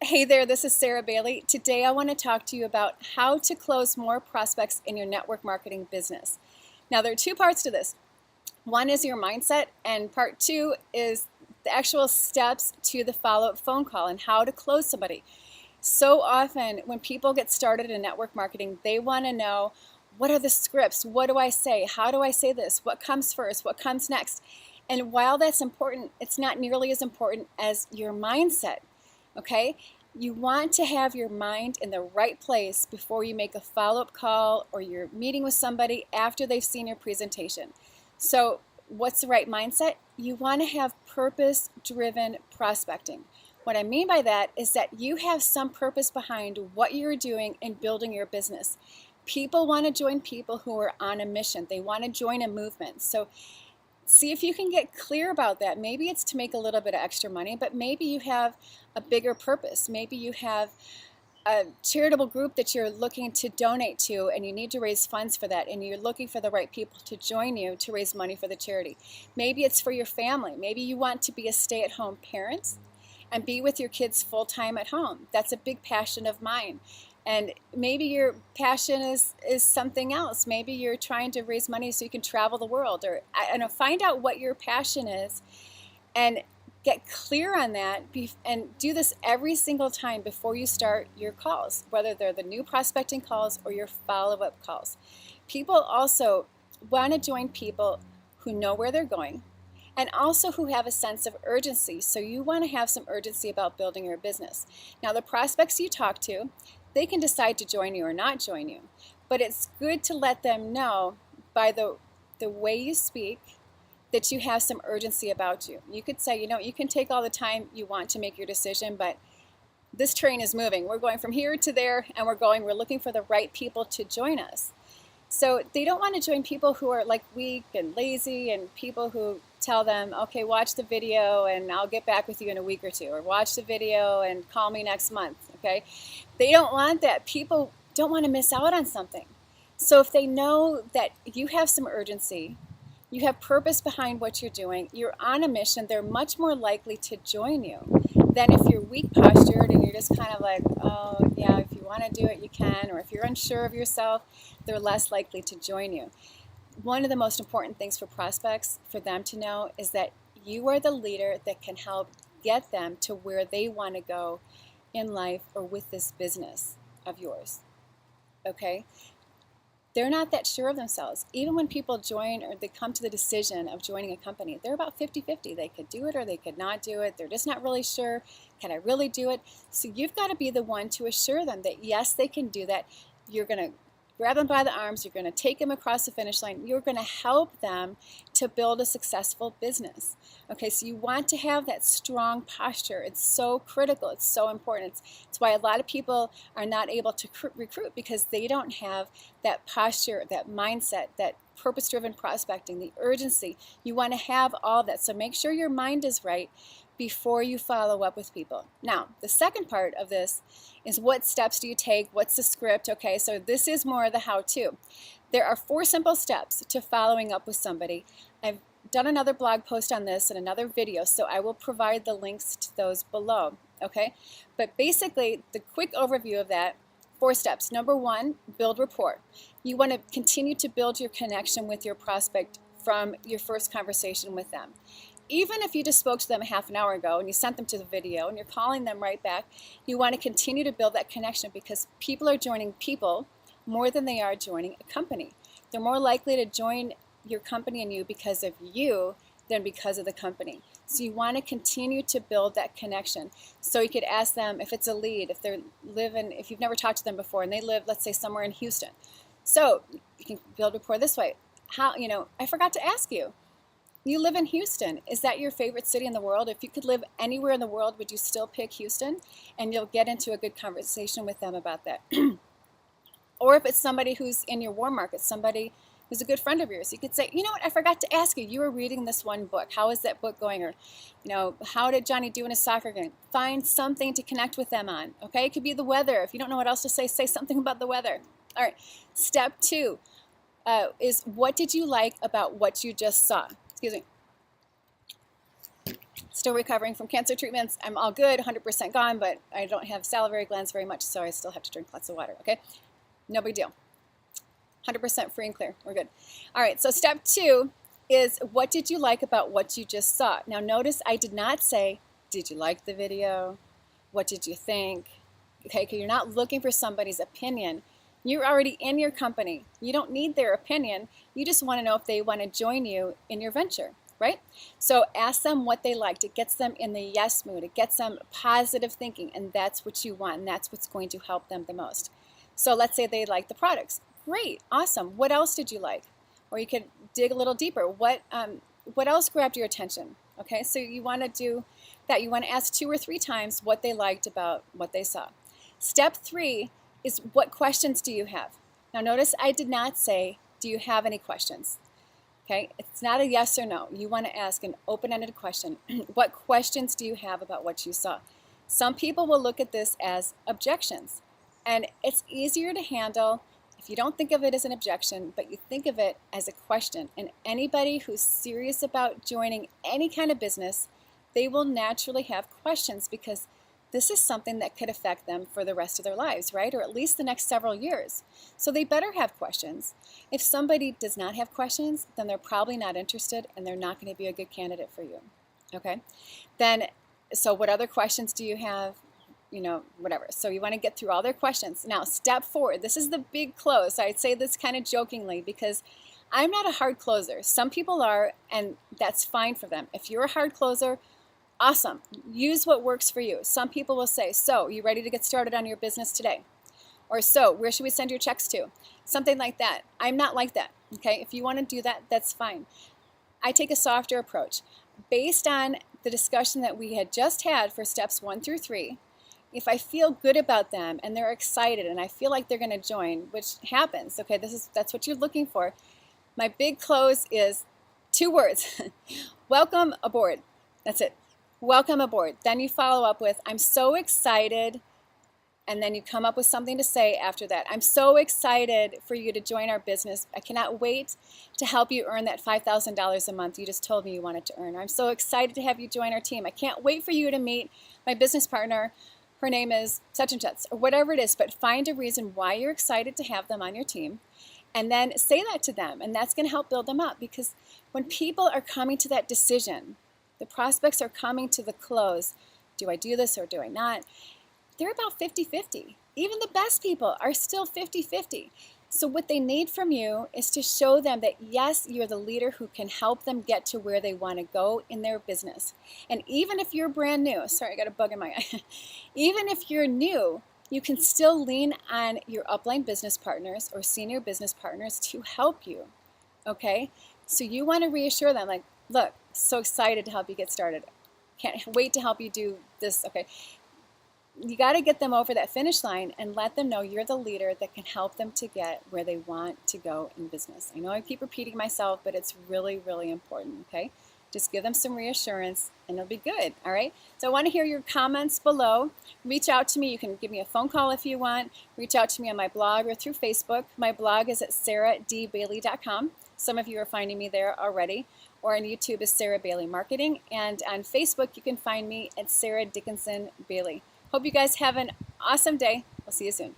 Hey there, this is Sarah Bailey. Today I want to talk to you about how to close more prospects in your network marketing business. Now, there are two parts to this. One is your mindset, and part two is the actual steps to the follow-up phone call and how to close somebody. So often when people get started in network marketing, they want to know, what are the scripts? What do I say? How do I say this? What comes first? What comes next? And while that's important, it's not nearly as important as your mindset. Okay? You want to have your mind in the right place before you make a follow-up call or you're meeting with somebody after they've seen your presentation. So, what's the right mindset? You want to have purpose-driven prospecting. What I mean by that is that you have some purpose behind what you're doing in building your business. People want to join people who are on a mission. They want to join a movement. So see if you can get clear about that. Maybe it's to make a little bit of extra money, but maybe you have a bigger purpose. Maybe you have a charitable group that you're looking to donate to and you need to raise funds for that, and you're looking for the right people to join you to raise money for the charity. Maybe it's for your family. Maybe you want to be a stay-at-home parent and be with your kids full-time at home. That's a big passion of mine. And maybe your passion is something else. Maybe you're trying to raise money so you can travel the world, or find out what your passion is and get clear on that, and do this every single time before you start your calls, whether they're the new prospecting calls or your follow-up calls. People also want to join people who know where they're going and also who have a sense of urgency. So you want to have some urgency about building your business. Now, the prospects you talk to, they can decide to join you or not join you, but it's good to let them know by the way you speak that you have some urgency about you. You could say, you can take all the time you want to make your decision, but this train is moving. We're going from here to there, and we're looking for the right people to join us. So they don't want to join people who are like weak and lazy, and people who tell them, okay, watch the video and I'll get back with you in a week or two, or watch the video and call me next month, okay? They don't want that. People don't want to miss out on something. So if they know that you have some urgency, you have purpose behind what you're doing, you're on a mission, they're much more likely to join you than if you're weak postured and you're just kind of like, oh yeah, if you want to do it, you can, or if you're unsure of yourself, they're less likely to join you. One of the most important things for prospects, for them to know, is that you are the leader that can help get them to where they want to go in life or with this business of yours. Okay? They're not that sure of themselves. Even when people join or they come to the decision of joining a company, they're about 50-50. They could do it or they could not do it. They're just not really sure. Can I really do it? So you've got to be the one to assure them that yes, they can do that. You're going to grab them by the arms. You're going to take them across the finish line. You're going to help them to build a successful business. Okay, so you want to have that strong posture. It's so critical. It's so important. It's why a lot of people are not able to recruit, because they don't have that posture, that mindset, that purpose-driven prospecting, the urgency. You want to have all that. So make sure your mind is right before you follow up with people. Now, the second part of this is, what steps do you take? What's the script? Okay, so this is more of the how-to. There are 4 simple steps to following up with somebody. I've done another blog post on this and another video, so I will provide the links to those below. Okay, but basically, the quick overview of that, 4 steps. Number 1, build rapport. You want to continue to build your connection with your prospect from your first conversation with them. Even if you just spoke to them a half an hour ago and you sent them to the video and you're calling them right back, you want to continue to build that connection, because people are joining people more than they are joining a company. They're more likely to join your company and you because of you than because of the company. So you want to continue to build that connection. So you could ask them, if it's a lead, if you've never talked to them before and they live, let's say, somewhere in Houston. So you can build rapport this way. I forgot to ask you. You live in Houston. Is that your favorite city in the world? If you could live anywhere in the world, would you still pick Houston? And you'll get into a good conversation with them about that. Or if it's somebody who's in your warm market, somebody who's a good friend of yours, you could say, you know what, I forgot to ask you. You were reading this one book. How is that book going? Or, how did Johnny do in his soccer game? Find something to connect with them on. Okay, it could be the weather. If you don't know what else to say something about the weather. All right, step 2 is, what did you like about what you just saw? Excuse me. Still recovering from cancer treatments. I'm all good, 100% gone, but I don't have salivary glands very much, so I still have to drink lots of water, okay? No big deal. 100% free and clear. We're good. All right, so step 2 is, what did you like about what you just saw? Now notice I did not say, did you like the video? What did you think? Okay, because you're not looking for somebody's opinion. You're already in your company. You don't need their opinion. You just want to know if they want to join you in your venture, right? So ask them what they liked. It gets them in the yes mood. It gets them positive thinking, and that's what you want, and that's what's going to help them the most. So let's say they like the products. Great, awesome. What else did you like? Or you could dig a little deeper. What else grabbed your attention? Okay, so you want to do that. You want to ask 2 or 3 times what they liked about what they saw. Step 3 is, what questions do you have? Now notice I did not say, do you have any questions? Okay, it's not a yes or no. You want to ask an open-ended question. What questions do you have about what you saw? Some people will look at this as objections, and it's easier to handle if you don't think of it as an objection, but you think of it as a question. And anybody who's serious about joining any kind of business, they will naturally have questions, because this is something that could affect them for the rest of their lives, right? Or at least the next several years. So they better have questions. If somebody does not have questions, then they're probably not interested, and they're not going to be a good candidate for you. Okay? Then, so what other questions do you have? You know, whatever. So you want to get through all their questions. Now, step 4, this is the big close. I'd say this kind of jokingly, because I'm not a hard closer. Some people are, and that's fine for them. If you're a hard closer, awesome. Use what works for you. Some people will say, so, you ready to get started on your business today? Or, so, where should we send your checks to? Something like that. I'm not like that. Okay? If you want to do that, that's fine. I take a softer approach. Based on the discussion that we had just had for steps 1 through 3, if I feel good about them and they're excited and I feel like they're going to join, which happens, okay, that's what you're looking for. My big close is 2 words. Welcome aboard. That's it. Welcome aboard. Then you follow up with, I'm so excited, and then you come up with something to say after that. I'm so excited for you to join our business. I cannot wait to help you earn that $5,000 a month you just told me you wanted to earn. I'm so excited to have you join our team. I can't wait for you to meet my business partner. Her name is such and such, or whatever it is, but find a reason why you're excited to have them on your team, and then say that to them, and that's going to help build them up. Because when people are coming to that decision, the prospects are coming to the close, do I do this or do I not? They're about 50-50. Even the best people are still 50-50. So what they need from you is to show them that, yes, you're the leader who can help them get to where they want to go in their business. And even if you're brand new, sorry, I got a bug in my eye. Even if you're new, you can still lean on your upline business partners or senior business partners to help you, okay? So you want to reassure them, like, look, so excited to help you get started. Can't wait to help you do this, okay? You got to get them over that finish line and let them know you're the leader that can help them to get where they want to go in business. I know I keep repeating myself, but it's really, really important, okay? Just give them some reassurance and it'll be good, all right? So I want to hear your comments below. Reach out to me. You can give me a phone call if you want. Reach out to me on my blog or through Facebook. My blog is at sarahdbailey.com. Some of you are finding me there already. Or on YouTube is Sarah Bailey Marketing. And on Facebook, you can find me at Sarah Dickinson Bailey. Hope you guys have an awesome day. We'll see you soon.